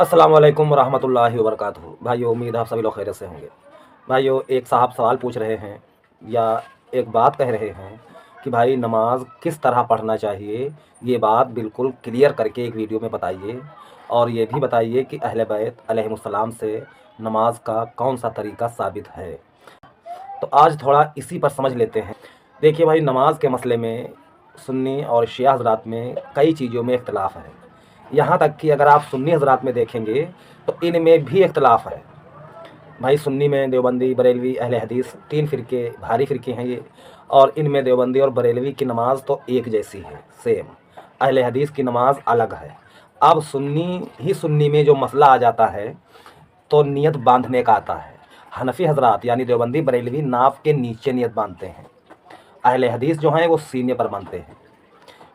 अस्सलाम वालेकुम वरहमतुल्लाहि वबरकातुहू। भाइयों, उम्मीद है आप सभी लोग खैरियत से होंगे। भाइयों, एक साहब सवाल पूछ रहे हैं या एक बात कह रहे हैं कि भाई नमाज किस तरह पढ़ना चाहिए। ये बात बिल्कुल क्लियर करके एक वीडियो में बताइए और ये भी बताइए कि अहले बैत अलैहिमुस्सलाम से नमाज का कौन सा तरीका साबित है। तो आज थोड़ा इसी पर समझ लेते हैं। देखिए भाई, नमाज के मसले में सुन्नी और शिया हज़रात में कई चीज़ों में इख्तलाफ है। यहाँ तक कि अगर आप सुन्नी हज़रात में देखेंगे तो इनमें भी इख्तलाफ है। भाई, सुन्नी में देवबंदी, बरेलवी, अहले हदीस, तीन फ़िरके, भारी फ़िरके हैं ये। और इनमें देवबंदी और बरेलवी की नमाज़ तो एक जैसी है, सेम। अहले हदीस की नमाज़ अलग है। अब सुन्नी में जो मसला आ जाता है तो नियत बांधने का आता है। हनफी हज़रात यानी देवबंदी, बरेलवी नाप के नीचे नियत बांधते हैं। अहले हदीस जो हैं वो सीने पर बांधते हैं।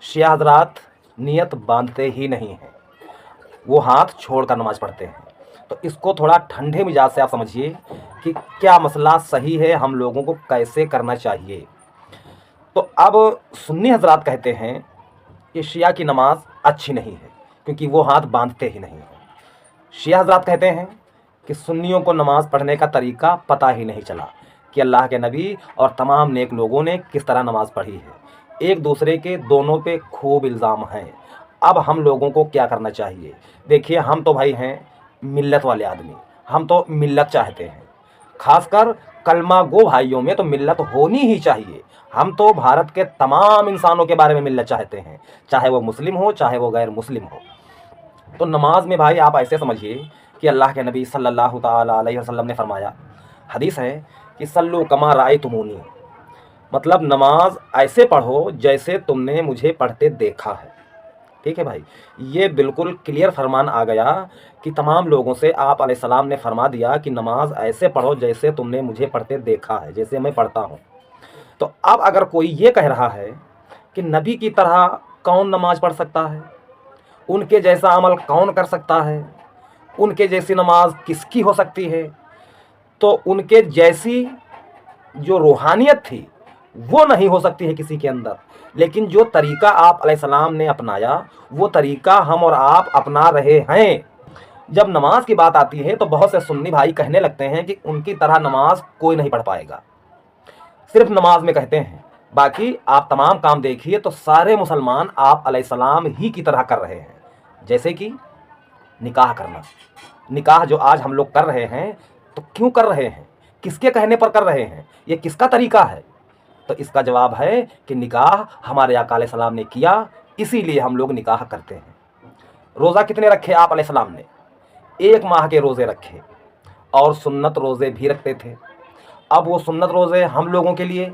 शिया हज़रात नियत बांधते ही नहीं हैं, वो हाथ छोड़कर नमाज़ पढ़ते हैं। तो इसको थोड़ा ठंडे मिजाज से आप समझिए कि क्या मसला सही है, हम लोगों को कैसे करना चाहिए। तो अब सुन्नी हज़रात कहते हैं कि शिया की नमाज अच्छी नहीं है क्योंकि वो हाथ बांधते ही नहीं हैं। शिया हज़रात कहते हैं कि सुन्नियों को नमाज़ पढ़ने का तरीका पता ही नहीं चला कि अल्लाह के नबी और तमाम नेक लोगों ने किस तरह नमाज़ पढ़ी है। एक दूसरे के दोनों पे खूब इल्ज़ाम हैं। अब हम लोगों को क्या करना चाहिए। देखिए, हम तो भाई हैं मिल्लत वाले आदमी, हम तो मिल्लत चाहते हैं। खासकर कलमा गो भाइयों में तो मिल्लत होनी ही चाहिए। हम तो भारत के तमाम इंसानों के बारे में मिल्लत चाहते हैं, चाहे वो मुस्लिम हो चाहे वो गैर मुस्लिम हो। तो नमाज में भाई आप ऐसे समझिए कि अल्लाह के नबी सल्लल्लाहु ताला अलैहि वसल्लम ने फरमाया, हदीस है कि सल्लु कमा रायतुमूनी, मतलब नमाज ऐसे पढ़ो जैसे तुमने मुझे पढ़ते देखा है। ठीक है भाई, ये बिल्कुल क्लियर फरमान आ गया कि तमाम लोगों से आप अलैहिस्सलाम ने फरमा दिया कि नमाज ऐसे पढ़ो जैसे तुमने मुझे पढ़ते देखा है, जैसे मैं पढ़ता हूँ। तो अब अगर कोई ये कह रहा है कि नबी की तरह कौन नमाज पढ़ सकता है, उनके जैसा अमल कौन कर सकता है, उनके जैसी नमाज किसकी हो सकती है, तो उनके जैसी जो रूहानियत थी वो नहीं हो सकती है किसी के अंदर। लेकिन जो तरीका आप अलैहिस्सलाम ने अपनाया वो तरीका हम और आप अपना रहे हैं। जब नमाज की बात आती है तो बहुत से सुन्नी भाई कहने लगते हैं कि उनकी तरह नमाज कोई नहीं पढ़ पाएगा। सिर्फ नमाज में कहते हैं, बाकी आप तमाम काम देखिए तो सारे मुसलमान आप अलैहिस्सलाम ही की तरह कर रहे हैं। जैसे कि निकाह करना, निकाह जो आज हम लोग कर रहे हैं तो क्यों कर रहे हैं, किसके कहने पर कर रहे हैं, ये किसका तरीका है। तो इसका जवाब है कि निकाह हमारे आका अलैहिस्सलाम ने किया, इसीलिए हम लोग निकाह करते हैं। रोज़ा कितने रखे आप अलैहिस्सलाम ने, 1 माह के रोज़े रखे और सुन्नत रोज़े भी रखते थे। अब वो सुन्नत रोज़े हम लोगों के लिए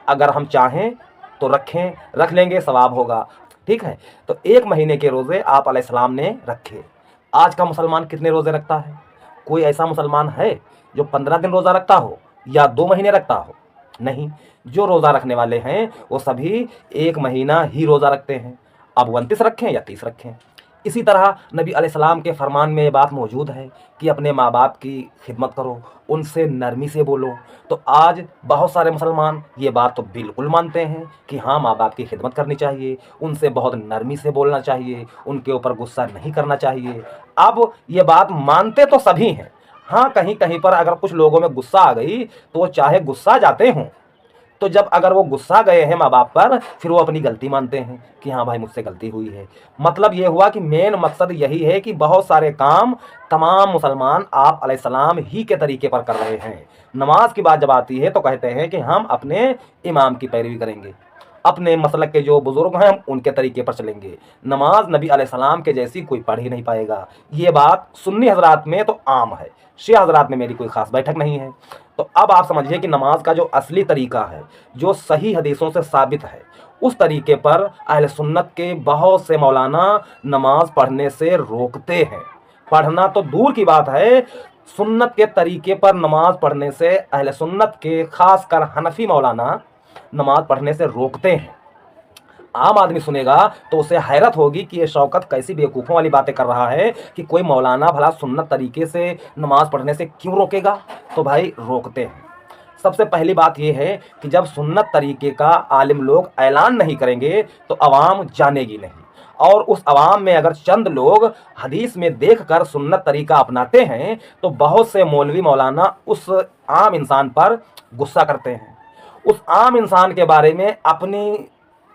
अगर हम चाहें तो रखें, रख लेंगे, सवाब होगा। ठीक है, तो 1 महीने के रोज़े आप अलैहिस्सलाम ने रखे। आज का मुसलमान कितने रोज़े रखता है, कोई ऐसा मुसलमान है जो 15 दिन रोज़ा रखता हो या 2 महीने रखता हो, नहीं। जो रोज़ा रखने वाले हैं वो सभी 1 महीना ही रोज़ा रखते हैं। अब 29 रखें या 30 रखें। इसी तरह नबी अलैहिस्सलाम के फरमान में ये बात मौजूद है कि अपने माँ बाप की खिदमत करो, उनसे नरमी से बोलो। तो आज बहुत सारे मुसलमान ये बात तो बिल्कुल मानते हैं कि हाँ, माँ बाप की खिदमत करनी चाहिए, उनसे बहुत नरमी से बोलना चाहिए, उनके ऊपर गुस्सा नहीं करना चाहिए। अब ये बात मानते तो सभी हैं, हाँ, कहीं कहीं पर अगर कुछ लोगों में गुस्सा आ गई तो वो चाहे गुस्सा जाते हों, तो जब अगर वो गुस्सा गए हैं माँ बाप पर, फिर वो अपनी गलती मानते हैं कि हाँ भाई मुझसे गलती हुई है। मतलब ये हुआ कि मेन मकसद यही है कि बहुत सारे काम तमाम मुसलमान आप अलैहिस्सलाम ही के तरीके पर कर रहे हैं। नमाज की बात जब आती है तो कहते हैं कि हम अपने इमाम की पैरवी करेंगे, अपने मसलक के जो बुज़ुर्ग हैं हम उनके तरीके पर चलेंगे। नमाज नबी अलैहिस्सलाम के जैसी कोई पढ़ ही नहीं पाएगा। ये बात सुन्नी हज़रात में तो आम है, शिया हज़रात में मेरी कोई ख़ास बैठक नहीं है। तो अब आप समझिए कि नमाज का जो असली तरीका है, जो सही हदीसों से साबित है, उस तरीके पर अहले सुन्नत के बहुत से मौलाना नमाज पढ़ने से रोकते हैं। पढ़ना तो दूर की बात है, सुन्नत के तरीके पर नमाज पढ़ने से अहले सुन्नत के खासकर हनफी मौलाना नमाज पढ़ने से रोकते हैं। आम आदमी सुनेगा तो उसे हैरत होगी कि ये शौकत कैसी बेवकूफ़ों वाली बातें कर रहा है कि कोई मौलाना भला सुन्नत तरीके से नमाज पढ़ने से क्यों रोकेगा। तो भाई रोकते हैं। सबसे पहली बात यह है कि जब सुन्नत तरीके का आलिम लोग ऐलान नहीं करेंगे तो आवाम जानेगी नहीं, और उस अवाम में अगर चंद लोग हदीस में देखकर सुन्नत तरीका अपनाते हैं तो बहुत से मौलवी मौलाना उस आम इंसान पर गुस्सा करते हैं, उस आम इंसान के बारे में अपनी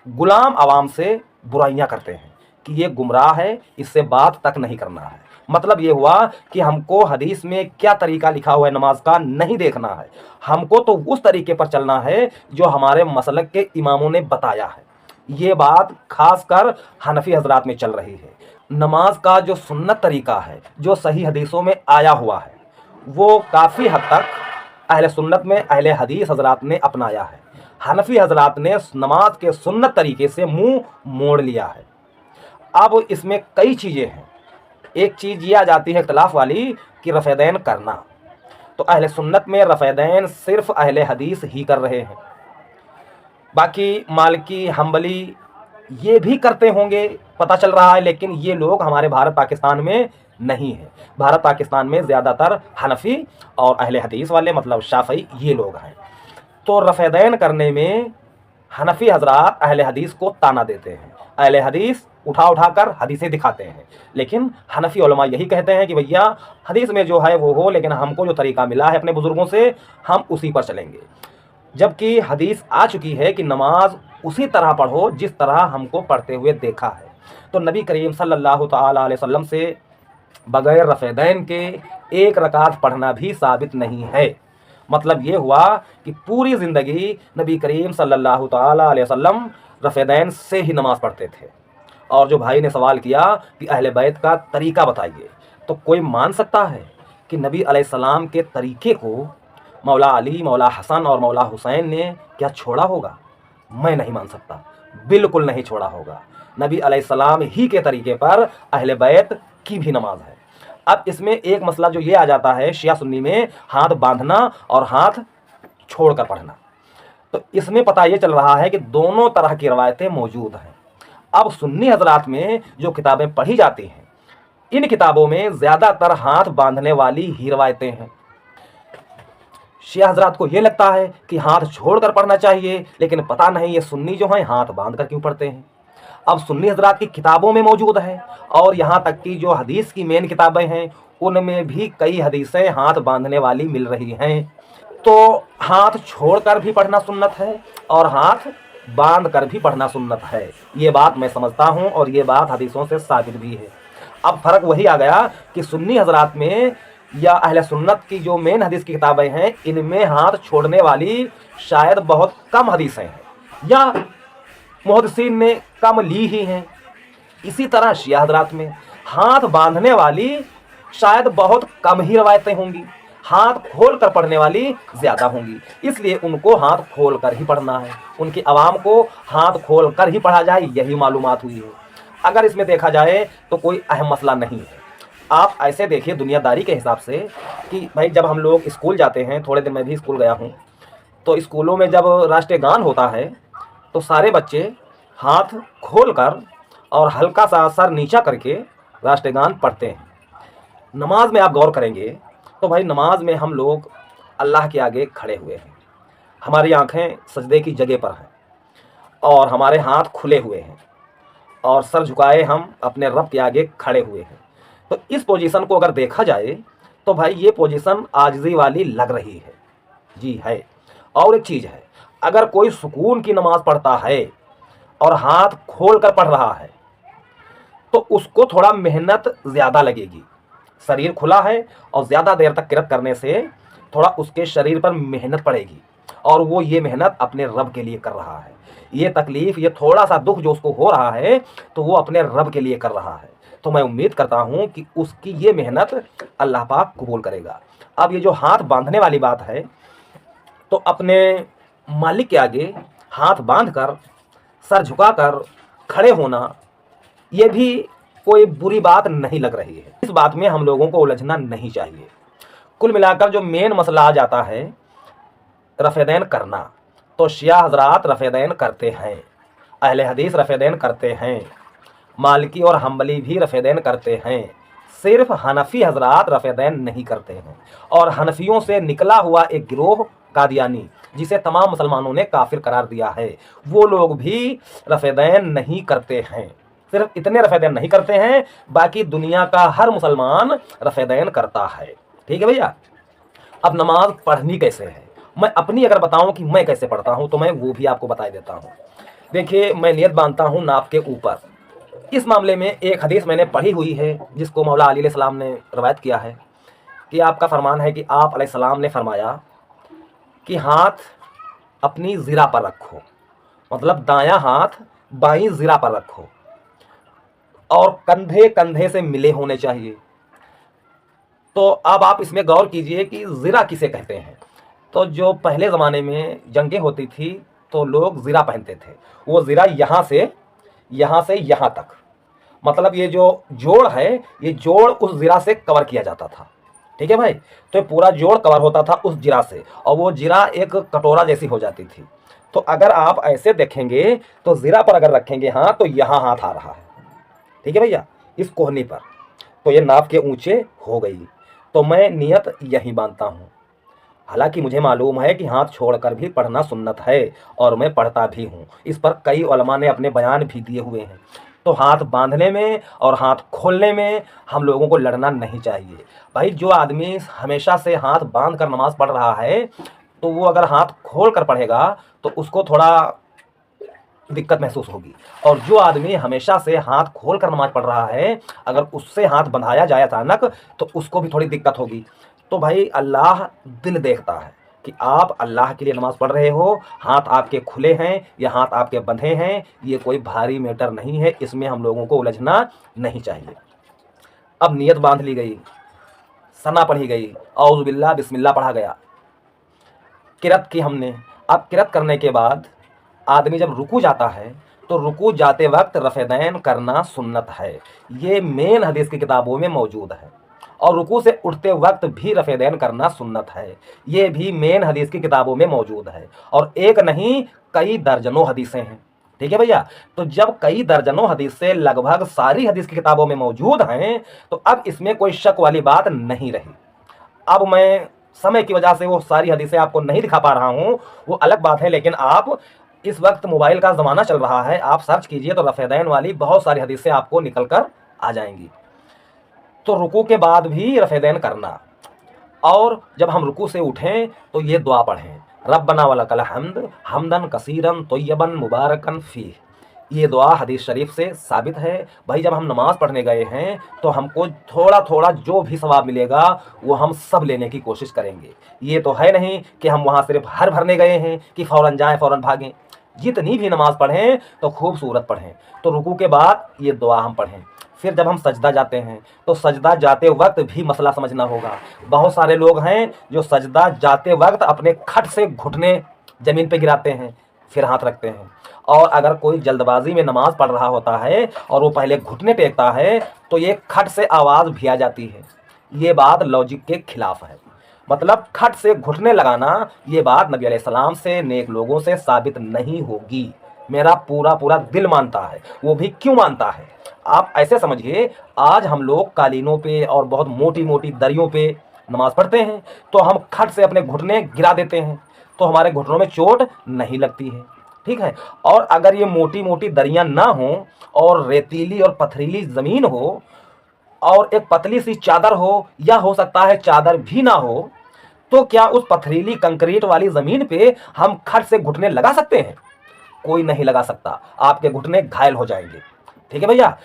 गुलाम अवाम से बुराइयां करते हैं कि ये गुमराह है, इससे बात तक नहीं करना है। मतलब ये हुआ कि हमको हदीस में क्या तरीका लिखा हुआ है नमाज का नहीं देखना है, हमको तो उस तरीके पर चलना है जो हमारे मसलक के इमामों ने बताया है। ये बात खासकर हनफी हजरात में चल रही है। नमाज का जो सुन्नत तरीका है जो सही हदीसों में आया हुआ है वो काफ़ी हद तक अहले सुन्नत में अहले हदीस हजरात ने अपनाया है। हनफी हजरात ने नमाज के सुन्नत तरीके से मुंह मोड़ लिया है। अब इसमें कई चीज़ें हैं। एक चीज़ ये आ जाती है इख्तलाफ वाली कि रफ़ैदैन करना, तो अहले सुन्नत में रफ़ैदैन सिर्फ अहले हदीस ही कर रहे हैं, बाकी मालिकी हम्बली ये भी करते होंगे पता चल रहा है, लेकिन ये लोग हमारे भारत पाकिस्तान में नहीं है। भारत पाकिस्तान में ज़्यादातर हनफी और अहले हदीस वाले मतलब शाफ़ई ये लोग हैं। तो रफ़ैदैन करने में हनफी हजरात अहले हदीस को ताना देते हैं, अहले हदीस उठा उठा कर हदीसें दिखाते हैं, लेकिन हनफी उलमा यही कहते हैं कि भैया हदीस में जो है वो हो, लेकिन हमको जो तरीका मिला है अपने बुज़ुर्गों से हम उसी पर चलेंगे। जबकि हदीस आ चुकी है कि नमाज उसी तरह पढ़ो जिस तरह हमको पढ़ते हुए देखा है। तो नबी करीम सल्लल्लाहु तआला अलैहि वसल्लम से बग़ैर रफ़ैदैन के एक रकात पढ़ना भी साबित नहीं है। मतलब ये हुआ कि पूरी ज़िंदगी नबी करीम सल्लल्लाहु तआला अलैहि वसल्लम रफ़ैदैन से ही नमाज़ पढ़ते थे। और जो भाई ने सवाल किया कि अहले बैत का तरीका बताइए, तो कोई मान सकता है कि नबी अलैहिस्सलाम के तरीके को मौला अली, मौला हसन और मौला हुसैन ने क्या छोड़ा होगा? मैं नहीं मान सकता, बिल्कुल नहीं छोड़ा होगा। नबी अलैहिस्सलाम ही के तरीके पर अहले बैत की भी नमाज है। अब इसमें एक मसला जो ये आ जाता है शिया सुन्नी में, हाथ बांधना और हाथ छोड़कर पढ़ना। तो इसमें पता ये चल रहा है कि दोनों तरह की रवायतें मौजूद हैं। अब सुन्नी हजरात में जो किताबें पढ़ी जाती हैं, इन किताबों में ज़्यादातर हाथ बांधने वाली ही रवायतें हैं। शिया हजरात को ये लगता है कि हाथ छोड़कर पढ़ना चाहिए, लेकिन पता नहीं ये सुन्नी जो हैं हाथ बांध कर क्यों पढ़ते हैं। अब सुन्नी हजरात की किताबों में मौजूद है, और यहाँ तक कि जो हदीस की मेन किताबें हैं उनमें भी कई हदीसें हाथ बांधने वाली मिल रही हैं। तो हाथ छोड़कर भी पढ़ना सुन्नत है और हाथ बांध कर भी पढ़ना सुन्नत है, ये बात मैं समझता हूँ और ये बात हदीसों से साबित भी है। अब फ़र्क वही आ गया कि सुन्नी हजरात में या अहले सुन्नत की जो मेन हदीस की किताबें हैं इनमें हाथ छोड़ने वाली शायद बहुत कम हदीसें हैं या मुहद्दिसीन ने कम ली ही हैं। इसी तरह शिया हजरात में हाथ बांधने वाली शायद बहुत कम ही रवायतें होंगी, हाथ खोल कर पढ़ने वाली ज़्यादा होंगी, इसलिए उनको हाथ खोल कर ही पढ़ना है। उनकी आवाम को हाथ खोल कर ही पढ़ा जाए, यही मालूमात हुई है। अगर इसमें देखा जाए तो कोई अहम मसला नहीं है। आप ऐसे देखिए दुनियादारी के हिसाब से कि भाई जब हम लोग स्कूल जाते हैं, थोड़े दिन मैं भी स्कूल गया हूँ, तो स्कूलों में जब राष्ट्रीय गान होता है तो सारे बच्चे हाथ खोल कर और हल्का सा सर नीचा करके राष्ट्रीय गान पढ़ते हैं। नमाज में आप गौर करेंगे तो भाई नमाज में हम लोग अल्लाह के आगे खड़े हुए हैं, हमारी आंखें सजदे की जगह पर हैं और हमारे हाथ खुले हुए हैं और सर झुकाए हम अपने रब के आगे खड़े हुए हैं। तो इस पोजीशन को अगर देखा जाए तो भाई ये पोजीशन आजिज़ी वाली लग रही है, जी है। और एक चीज़ है, अगर कोई सुकून की नमाज पढ़ता है और हाथ खोल कर पढ़ रहा है तो उसको थोड़ा मेहनत ज़्यादा लगेगी। शरीर खुला है और ज़्यादा देर तक किरत करने से थोड़ा उसके शरीर पर मेहनत पड़ेगी और वो ये मेहनत अपने रब के लिए कर रहा है। ये तकलीफ़, ये थोड़ा सा दुख जो उसको हो रहा है तो वो अपने रब के लिए कर रहा है। तो मैं उम्मीद करता हूँ कि उसकी ये मेहनत अल्लाह पाक कबूल करेगा। अब ये जो हाथ बांधने वाली बात है, तो अपने मालिक के आगे हाथ बांध कर सर झुकाकर खड़े होना ये भी कोई बुरी बात नहीं लग रही है। इस बात में हम लोगों को उलझना नहीं चाहिए। कुल मिलाकर जो मेन मसला आ जाता है रफ़ैदैन करना, तो शिया हजरात रफ़ैदैन करते हैं, अहले हदीस रफ़ैदैन करते हैं, मालिकी और हम्बली भी रफ़ैदैन करते हैं। सिर्फ हनफी हजरात रफ़ैदैन नहीं करते हैं। और हनफियों से निकला हुआ एक गिरोह कादियानी, जिसे तमाम मुसलमानों ने काफिर करार दिया है, वो लोग भी रफ़ैदैन नहीं करते हैं। सिर्फ इतने रफ़ेदैन नहीं करते हैं, बाकी दुनिया का हर मुसलमान रफ़ेदैन करता है। ठीक है भैया। अब नमाज पढ़नी कैसे है, मैं अपनी अगर बताऊं कि मैं कैसे पढ़ता हूं तो मैं वो भी आपको बता देता हूं। देखिए, मैं नियत बांधता हूं नाप के ऊपर। इस मामले में एक हदीस मैंने पढ़ी हुई है जिसको मौला अली अलैहिस्सलाम ने रवायत किया है कि आपका फरमान है कि आप अलैहिस्सलाम ने फरमाया कि हाथ अपनी ज़िरा पर रखो, मतलब दायां हाथ बाईं ज़िरा पर रखो और कंधे कंधे से मिले होने चाहिए। तो अब आप इसमें गौर कीजिए कि ज़िरा किसे कहते हैं। तो जो पहले ज़माने में जंगें होती थी तो लोग ज़िरा पहनते थे। वो ज़िरा यहाँ से यहाँ तक, मतलब ये जो जोड़ है, ये जोड़ उस ज़िरा से कवर किया जाता था। ठीक है भाई। तो पूरा जोड़ कवर होता था उस ज़िरा से, और वो ज़िरा एक कटोरा जैसी हो जाती थी। तो अगर आप ऐसे देखेंगे तो ज़िरा पर अगर रखेंगे हाथ तो यहाँ हाथ आ रहा है। ठीक है भैया, इस कोहनी पर। तो ये नाप के ऊंचे हो गई। तो मैं नियत यही बांधता हूँ। हालांकि मुझे मालूम है कि हाथ छोड़कर भी पढ़ना सुन्नत है और मैं पढ़ता भी हूँ। इस पर कई उलमा ने अपने बयान भी दिए हुए हैं। तो हाथ बांधने में और हाथ खोलने में हम लोगों को लड़ना नहीं चाहिए भाई। जो आदमी हमेशा से हाथ बांध कर नमाज़ पढ़ रहा है तो वो अगर हाथ खोल कर पढ़ेगा तो उसको थोड़ा दिक्कत महसूस होगी, और जो आदमी हमेशा से हाथ खोल कर नमाज पढ़ रहा है अगर उससे हाथ बंधाया जाए अचानक तो उसको भी थोड़ी दिक्कत होगी। तो भाई अल्लाह दिल देखता है कि आप अल्लाह के लिए नमाज़ पढ़ रहे हो, हाथ आपके खुले हैं या हाथ आपके बंधे हैं, ये कोई भारी मैटर नहीं है, इसमें हम लोगों को उलझना नहीं चाहिए। अब नियत बांध ली गई, सना पढ़ी गई, औज़ु बिल्लाह बिस्मिल्लाह पढ़ा गया, किरत की हमने। अब किरत करने के बाद आदमी जब रुकू जाता है तो रुकू जाते वक्त रफ़ेदैन करना सुन्नत है। ये मेन हदीस की किताबों में मौजूद है। और रुकू से उठते वक्त भी रफ़ेदैन करना सुन्नत है, ये भी मेन हदीस की किताबों में मौजूद है। और एक नहीं, कई दर्जनों हदीसें हैं। ठीक है भैया। तो जब कई दर्जनों हदीसें लगभग सारी हदीस की किताबों में मौजूद हैं तो अब इसमें कोई शक वाली बात नहीं रही। अब मैं समय की वजह से वो सारी हदीसें आपको नहीं दिखा पा रहा हूँ, वो अलग बात है। लेकिन आप इस वक्त मोबाइल का ज़माना चल रहा है, आप सर्च कीजिए तो रफ़ेदैन वाली बहुत सारी हदीसें आपको निकल कर आ जाएंगी। तो रुकू के बाद भी रफ़ेदैन करना, और जब हम रुकू से उठें तो ये दुआ पढ़ें, रब्बना वलकल हम्द हम्दन कसीरन तय्यबन मुबारकन फीह। ये दुआ हदीस शरीफ से साबित है। भाई जब हम नमाज़ पढ़ने गए हैं तो हमको थोड़ा थोड़ा जो भी सवाब मिलेगा वो हम सब लेने की कोशिश करेंगे। ये तो है नहीं कि हम वहाँ सिर्फ हर भरने गए हैं कि फ़ौरन जाएं फ़ौरन भागें। जितनी भी नमाज़ पढ़ें तो खूबसूरत पढ़ें। तो रुकू के बाद ये दुआ हम पढ़ें। फिर जब हम सजदा जाते हैं तो सजदा जाते वक्त भी मसला समझना होगा। बहुत सारे लोग हैं जो सजदा जाते वक्त अपने खट से घुटने ज़मीन पे गिराते हैं फिर हाथ रखते हैं। और अगर कोई जल्दबाजी में नमाज पढ़ रहा होता है और वो पहले घुटने टेकता है तो ये खट से आवाज़ भी आ जाती है। ये बात लॉजिक के खिलाफ है। मतलब खट से घुटने लगाना ये बात नबी अलैहिस्सलाम से, नेक लोगों से साबित नहीं होगी। मेरा पूरा पूरा दिल मानता है। वो भी क्यों मानता है, आप ऐसे समझिए, आज हम लोग कालीनों पे और बहुत मोटी मोटी दरियों पे नमाज पढ़ते हैं तो हम खट से अपने घुटने गिरा देते हैं तो हमारे घुटनों में चोट नहीं लगती है। ठीक है। और अगर ये मोटी मोटी दरियां ना हो और रेतीली और पथरीली ज़मीन हो और एक पतली सी चादर हो, या हो सकता है चादर भी ना हो, तो क्या उस पथरीली कंक्रीट वाली ज़मीन पे हम खट से घुटने लगा सकते हैं? कोई नहीं लगा सकता, आपके घुटने घायल हो जाएंगे। ठीक है भैया।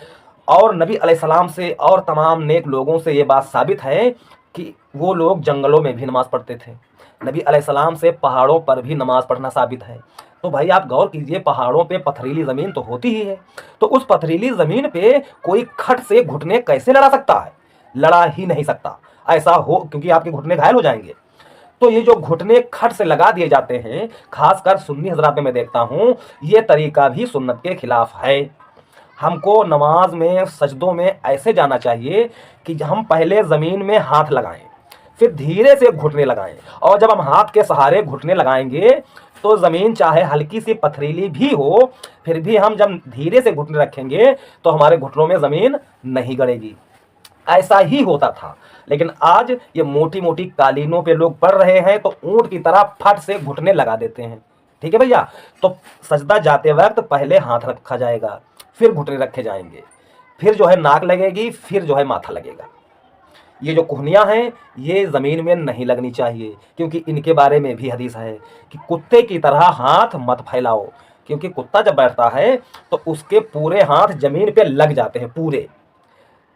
और नबी अलैहिस्सलाम से और तमाम नेक लोगों से ये बात साबित है कि वो लोग जंगलों में भी नमाज़ पढ़ते थे। नबी अलैहिस्सलाम से पहाड़ों पर भी नमाज़ पढ़ना साबित है। तो भाई आप गौर कीजिए, पहाड़ों पे पथरीली ज़मीन तो होती ही है, तो उस पथरीली ज़मीन पे कोई खट से घुटने कैसे लड़ा सकता है? लड़ा ही नहीं सकता। ऐसा हो, क्योंकि आपके घुटने घायल हो जाएंगे। तो ये जो घुटने खट से लगा दिए जाते हैं, खासकर सुन्नी हजरात में मैं देखता हूँ, ये तरीका भी सुन्नत के खिलाफ है। हमको नमाज में सजदों में ऐसे जाना चाहिए कि हम पहले ज़मीन में हाथ लगाएं, फिर धीरे से घुटने लगाएं। और जब हम हाथ के सहारे घुटने लगाएंगे तो ज़मीन चाहे हल्की सी पथरीली भी हो, फिर भी हम जब धीरे से घुटने रखेंगे तो हमारे घुटनों में ज़मीन नहीं गड़ेगी। ऐसा ही होता था। लेकिन आज ये मोटी मोटी कालीनों पे लोग पढ़ रहे हैं तो ऊंट की तरह फट से घुटने लगा देते हैं। ठीक है भैया। तो सजदा जाते वक्त पहले हाथ रखा जाएगा, फिर घुटने रखे जाएंगे, फिर जो है नाक लगेगी, फिर जो है माथा लगेगा। ये जो कोहनियाँ हैं ये ज़मीन में नहीं लगनी चाहिए, क्योंकि इनके बारे में भी हदीस है कि कुत्ते की तरह हाथ मत फैलाओ, क्योंकि कुत्ता जब बैठता है तो उसके पूरे हाथ ज़मीन पे लग जाते हैं पूरे।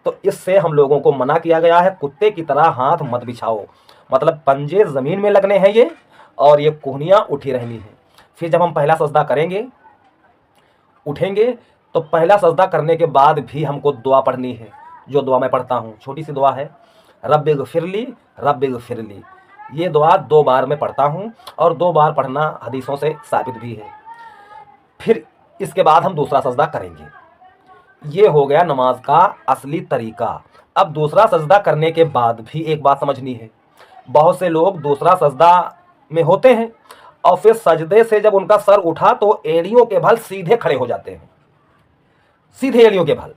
तो इससे हम लोगों को मना किया गया है, कुत्ते की तरह हाथ मत बिछाओ, मतलब पंजे ज़मीन में लगने हैं ये, और ये कोहनियाँ उठी रहनी है। फिर जब हम पहला सजदा करेंगे, उठेंगे, तो पहला सजदा करने के बाद भी हमको दुआ पढ़नी है। जो दुआ मैं पढ़ता हूँ, छोटी सी दुआ है, रब्बिगफिरली रब्बिगफिरली। ये दुआ 2 बार मैं पढ़ता हूँ, और 2 बार पढ़ना हदीसों से साबित भी है। फिर इसके बाद हम दूसरा सजदा करेंगे। ये हो गया नमाज का असली तरीका। अब दूसरा सजदा करने के बाद भी एक बात समझनी है, बहुत से लोग दूसरा सजदा में होते हैं और फिर सजदे से जब उनका सर उठा तो एड़ियों के बल सीधे खड़े हो जाते हैं, सीधे एड़ियों के बल।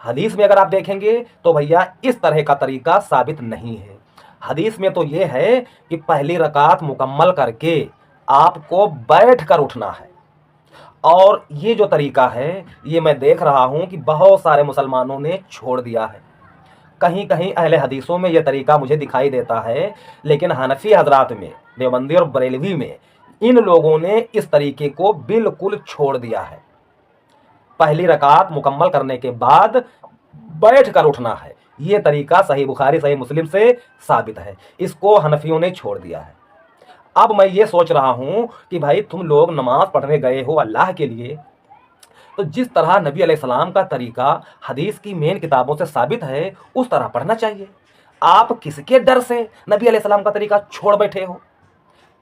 हदीस में अगर आप देखेंगे तो भैया इस तरह का तरीका साबित नहीं है। हदीस में तो ये है कि पहली रकात मुकम्मल करके आपको बैठ कर उठना है, और ये जो तरीका है ये मैं देख रहा हूँ कि बहुत सारे मुसलमानों ने छोड़ दिया है। कहीं कहीं अहले हदीसों में यह तरीका मुझे दिखाई देता है, लेकिन हनफी हजरात में, देवबंदी और बरेलवी में, इन लोगों ने इस तरीके को बिल्कुल छोड़ दिया है। पहली रकात मुकम्मल करने के बाद बैठ कर उठना है, ये तरीका सही बुखारी सही मुस्लिम से साबित है, इसको हनफियों ने छोड़ दिया है। अब मैं ये सोच रहा हूँ कि भाई तुम लोग नमाज पढ़ने गए हो अल्लाह के लिए, तो जिस तरह नबी अलैहिस्सलाम का तरीका हदीस की मेन किताबों से साबित है उस तरह पढ़ना चाहिए। आप किसके डर से नबी अलैहिस्सलाम का तरीका छोड़ बैठे हो?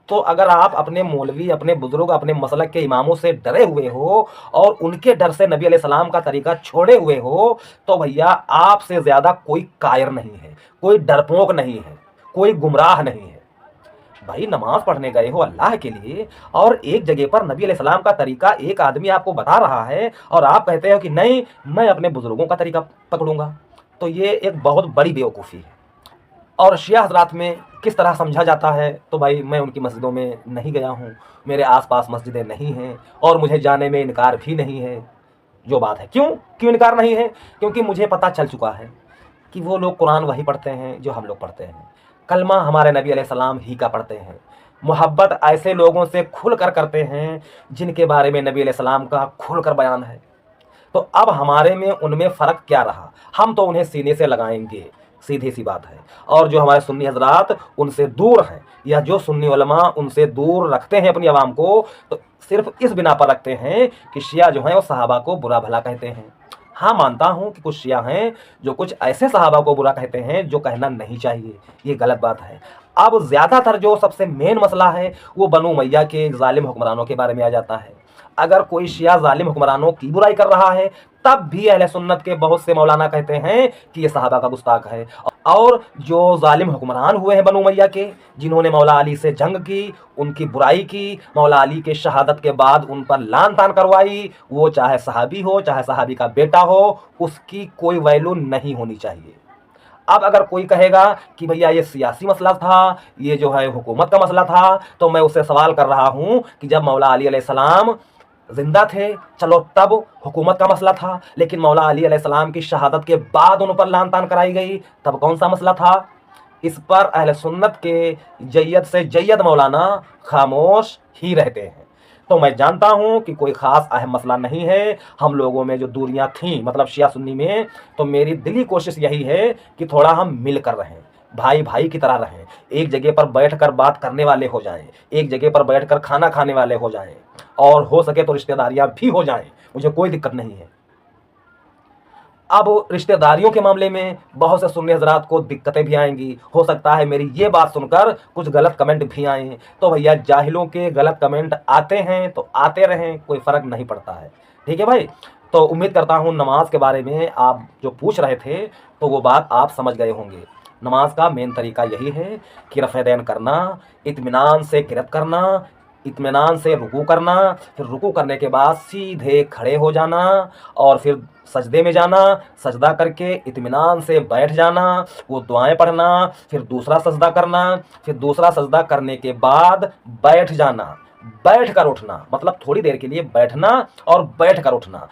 तो अगर आप अपने मौलवी, अपने बुजुर्ग, अपने मसलक के इमामों से डरे हुए हो और उनके डर से नबी अलैहिस्सलाम का तरीका छोड़े हुए हो, तो भैया आपसे ज़्यादा कोई कायर नहीं है, कोई डरपोक नहीं है, कोई गुमराह नहीं है। भाई नमाज पढ़ने गए हो अल्लाह के लिए, और एक जगह पर नबी अलैहिस्सलाम का तरीका एक आदमी आपको बता रहा है और आप कहते हो कि नहीं मैं अपने बुजुर्गों का तरीका पकड़ूंगा, तो ये एक बहुत बड़ी बेवकूफ़ी है। और शिया हजरात में किस तरह समझा जाता है, तो भाई मैं उनकी मस्जिदों में नहीं गया हूँ, मेरे आसपास मस्जिदें नहीं हैं और मुझे जाने में इनकार भी नहीं है। जो बात है, क्यों क्यों इनकार नहीं है? क्योंकि मुझे पता चल चुका है कि वो लोग कुरान वही पढ़ते हैं जो हम लोग पढ़ते हैं, कलमा हमारे नबी अलैहिस्सलाम ही का पढ़ते हैं, मोहब्बत ऐसे लोगों से खुल कर करते हैं जिनके बारे में नबी अलैहिस्सलाम का खुल कर बयान है। तो अब हमारे में उनमें फ़र्क क्या रहा? हम तो उन्हें सीने से लगाएंगे, सीधी सी बात है। और जो हमारे सुन्नी हजरात उनसे दूर हैं, या जो सुन्नी उलमा उनसे दूर रखते हैं अपनी आवाम को, तो सिर्फ इस बिना पर रखते हैं कि शिया जो हैं वो सहाबा को बुरा भला कहते हैं। हाँ मानता हूँ कि कुछ शिया हैं जो कुछ ऐसे सहाबा को बुरा कहते हैं जो कहना नहीं चाहिए, ये गलत बात है। अब ज़्यादातर जो सबसे मेन मसला है वो बनु उमैया के जालिम हुक्मरानों के बारे में आ जाता है। अगर कोई शिया जालिम हुक्मरानों की बुराई कर रहा है तब भी अहले सुन्नत के बहुत से मौलाना कहते हैं कि ये सहाबा का गुस्ताख है। और जो जालिम हुक्मरान हुए हैं बनु उमैया के, जिन्होंने मौला अली से जंग की, उनकी बुराई की, मौला अली के शहादत के बाद उन पर लान तान करवाई, वो चाहे सहाबी हो चाहे सहाबी का बेटा हो, उसकी कोई वैल्यू नहीं होनी चाहिए। अब अगर कोई कहेगा कि भैया ये सियासी मसला था, ये जो है हुकूमत का मसला था, तो मैं उससे सवाल कर रहा हूँ कि जब मौला अली अलैहिस्सलाम जिंदा थे, चलो तब हुकूमत का मसला था, लेकिन मौला अली अलैहिस्सलाम की शहादत के बाद उन पर लान तान कराई गई, तब कौन सा मसला था? इस पर अहले सुन्नत के जैयद से जैयद मौलाना खामोश ही रहते हैं। तो मैं जानता हूं कि कोई ख़ास अहम मसला नहीं है। हम लोगों में जो दूरियां थीं, मतलब शिया सुन्नी में, तो मेरी दिली कोशिश यही है कि थोड़ा हम मिल कर रहें, भाई भाई की तरह रहें, एक जगह पर बैठकर बात करने वाले हो जाएं, एक जगह पर बैठकर खाना खाने वाले हो जाएं, और हो सके तो रिश्तेदारियां भी हो जाएं, मुझे कोई दिक्कत नहीं है। अब रिश्तेदारियों के मामले में बहुत से सुन्नी हजरात को दिक्कतें भी आएंगी, हो सकता है मेरी ये बात सुनकर कुछ गलत कमेंट भी आएँ, तो भैया जाहिलों के गलत कमेंट आते हैं तो आते रहें, कोई फ़र्क नहीं पड़ता है। ठीक है भाई, तो उम्मीद करता हूँ नमाज के बारे में आप जो पूछ रहे थे तो वो बात आप समझ गए होंगे। नमाज का मेन तरीका यही है कि रफ़-ए-दैन करना, इत्मीनान से क़िरात करना, इत्मीनान से रुकू करना, फिर रुकू करने के बाद सीधे खड़े हो जाना और फिर सजदे में जाना, सजदा करके इत्मीनान से बैठ जाना, वो दुआएं पढ़ना, फिर दूसरा सजदा करना, फिर दूसरा सजदा करने के बाद बैठ जाना, बैठ कर उठना, मतलब थोड़ी देर के लिए बैठना और बैठ कर उठना।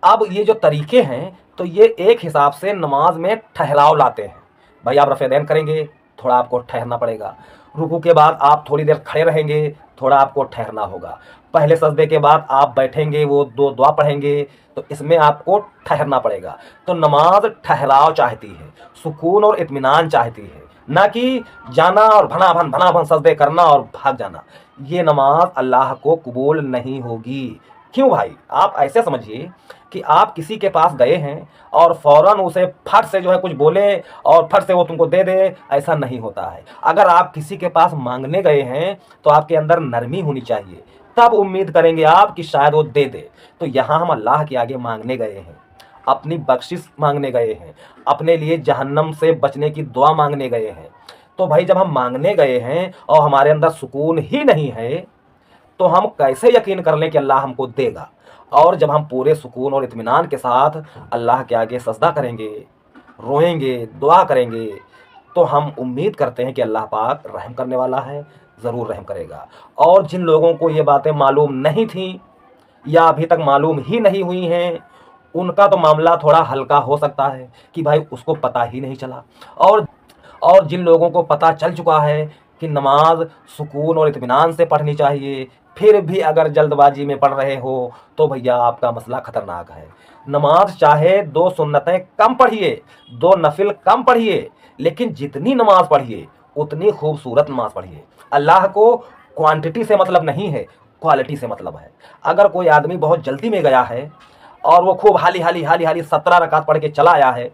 अब ये जो तरीके हैं तो ये एक हिसाब से नमाज में ठहराव लाते हैं। भाई आप रफ़े दैन करेंगे, थोड़ा आपको ठहरना पड़ेगा। रुकू के बाद आप थोड़ी देर खड़े रहेंगे, थोड़ा आपको ठहरना होगा। पहले सजदे के बाद आप बैठेंगे, वो 2 दुआ पढ़ेंगे, तो इसमें आपको ठहरना पड़ेगा। तो नमाज ठहराव चाहती है, सुकून और इत्मीनान चाहती है, ना कि जाना और भना भन सजदे करना और भाग जाना। ये नमाज अल्लाह को कबूल नहीं होगी। क्यों भाई? आप ऐसे समझिए कि आप किसी के पास गए हैं और फौरन उसे फट से जो है कुछ बोले और फट से वो तुमको दे दे, ऐसा नहीं होता है। अगर आप किसी के पास मांगने गए हैं तो आपके अंदर नरमी होनी चाहिए, तब उम्मीद करेंगे आप कि शायद वो दे दे। तो यहाँ हम अल्लाह के आगे मांगने गए हैं, अपनी बख्शिश मांगने गए हैं, अपने लिए जहन्नम से बचने की दुआ मांगने गए हैं। तो भाई जब हम मांगने गए हैं और हमारे अंदर सुकून ही नहीं है, तो हम कैसे यकीन कर लें कि अल्लाह हमको देगा? और जब हम पूरे सुकून और इत्मीनान के साथ अल्लाह के आगे सजदा करेंगे, रोएंगे, दुआ करेंगे, तो हम उम्मीद करते हैं कि अल्लाह पाक रहम करने वाला है, ज़रूर रहम करेगा। और जिन लोगों को ये बातें मालूम नहीं थीं या अभी तक मालूम ही नहीं हुई हैं, उनका तो मामला थोड़ा हल्का हो सकता है कि भाई उसको पता ही नहीं चला। और जिन लोगों को पता चल चुका है कि नमाज सुकून और इत्मीनान से पढ़नी चाहिए, फिर भी अगर जल्दबाजी में पढ़ रहे हो तो भैया आपका मसला खतरनाक है। नमाज चाहे 2 सुन्नतें कम पढ़िए, 2 नफिल कम पढ़िए, लेकिन जितनी नमाज पढ़िए उतनी खूबसूरत नमाज पढ़िए। अल्लाह को क्वांटिटी से मतलब नहीं है, क्वालिटी से मतलब है। अगर कोई आदमी बहुत जल्दी में गया है और वो खूब हाली हाली 17 रकात पढ़ के चला आया है,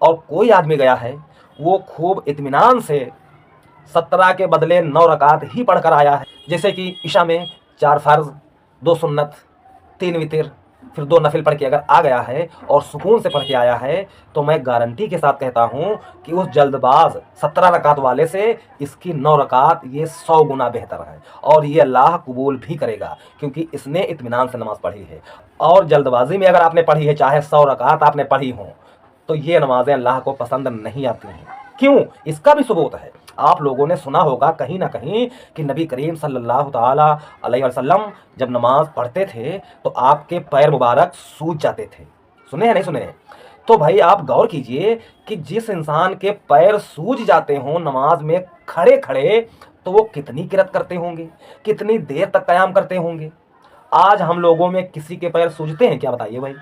और कोई आदमी गया है वो खूब इत्मीनान से 17 के बदले 9 रकात ही पढ़कर आया है, जैसे कि ईशा में 4 फ़र्ज़, 2 सुन्नत, 3 वितर, फिर 2 नफिल पढ़ के अगर आ गया है और सुकून से पढ़ के आया है, तो मैं गारंटी के साथ कहता हूँ कि उस जल्दबाज 17 रकात वाले से इसकी 9 रकात ये 100 गुना बेहतर है, और ये अल्लाह कबूल भी करेगा, क्योंकि इसने इत्मीनान से नमाज़ पढ़ी है। और जल्दबाजी में अगर आपने पढ़ी है, चाहे 100 रकात आपने पढ़ी हों, तो ये नमाज़ें अल्लाह को पसंद नहीं आती हैं। क्यों? इसका भी सबूत है। आप लोगों ने सुना होगा कहीं ना कहीं कि नबी करीम सल्लल्लाहु ताला अलैहि वसल्लम जब नमाज पढ़ते थे तो आपके पैर मुबारक सूज जाते थे। सुने हैं नहीं सुने? तो भाई आप गौर कीजिए कि जिस इंसान के पैर सूज जाते हों नमाज में खड़े खड़े, तो वो कितनी किरत करते होंगे, कितनी देर तक क़याम करते होंगे। आज हम लोगों में किसी के पैर सूजते हैं क्या? बताइए भाई।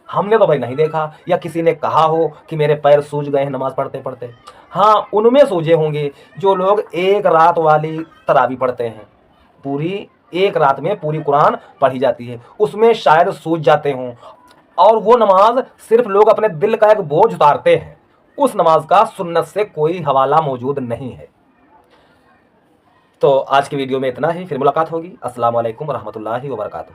हमने तो भाई नहीं देखा, या किसी ने कहा हो कि मेरे पैर सूज गए हैं नमाज पढ़ते पढ़ते। हाँ, उनमें सूजे होंगे जो लोग एक रात वाली तरावी पढ़ते हैं, पूरी एक रात में पूरी कुरान पढ़ी जाती है, उसमें शायद सूज जाते हों। और वो नमाज सिर्फ लोग अपने दिल का एक बोझ उतारते हैं, उस नमाज का सुन्नत से कोई हवाला मौजूद नहीं है। तो आज की वीडियो में इतना ही, फिर मुलाकात होगी। अस्सलाम वालेकुम रहमतुल्लाहि व बरकातुहू।